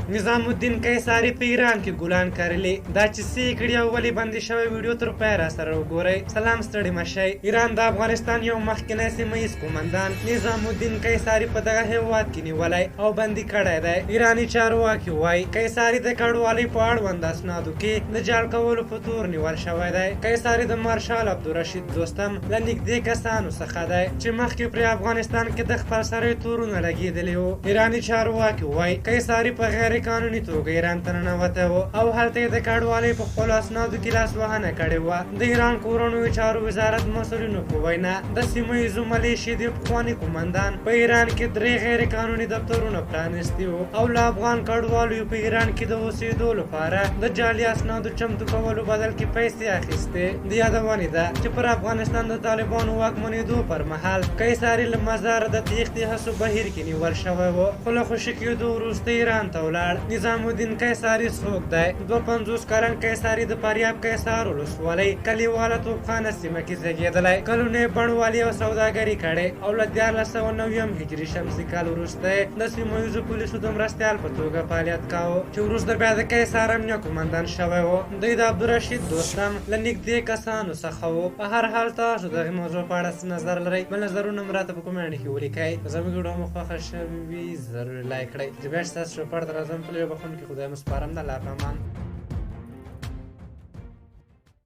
نظام الدین قیصاري په ایران کې ګلان کرلي. دا چې څه یې کړي او ولې بندي شوی ویډیو تر پایه راسره وګورئ. سلام ستړي مه شئ. ایران د افغانستان یو مخکینی سیمه ییز قومندان نظام الدین قیصاري په دغه هېواد کې نیولی او بندي کړی دی. ایراني چارواکي وایي قیصاري د کډوالۍ په اړوند اسنادو کې د جال کولو په تور نیول شوی دی. قیصاري د مارشال عبدالرشید دوستم له نږدې کسانو څخه دی چې مخکې پرې افغانستان کې د خپل سرې تورونه لګېدلي وو. ایراني چارواکي وایي قیصاري په غیر قانوني توګه ایران ته ننوتی و او هلته یې د کډوالۍ په خپلو اسنادو کې لاسوهنه کړې وه. د ایران کورنیو چارو وزارت مسؤلینو په وینا د سیمه ییزو ملیشې د پخواني قومندان په ایران کې 3 غیر قانوني دفترونه پرانیستي وو او له افغان کډوالو په ایران کې د اوسېدو لپاره د جعلي اسنادو چمتو کولو بدل کې پیسې اخیستې. د یادونې ده چې پر افغانستان د طالبانو واکمنېدو پر مهال قیصاري له مزاره د تېښتې هڅو بهیر کې نیول شوی و، خو له خوشي کېدو وروسته ایران ته ولاړ. نظام الدین قیصاري څوک دی؟ 52 کلن قیصاري د فاریاب قیصار ولسوالۍ کلیواله توپخانه سیمه کې زېږېدلی. کلونه یې بڼوالي او سوداګري کړې او له 1490 هجري شمسي کال وروسته د سیمه ییزو پولیسو د مرستیال په توګه فعالیت کاوه چې وروسته بیا د قیصار امنیه قومندان شوی و. دوی د عبدالرشید دوستم له نږدې کسانو څخه و. په هر حال تاسو دغې موضوع په اړه څه نظر لرئ؟ بل نظرونه مو راته په کومنټ کې ولیکئ. زموږ ویډیو مو خوښه شوې وي ضرور لایک کړئ. چې بیا ستاسو شپږ ته راځم په لوی بخښونکي خدای مو سپارم. د الله په امان.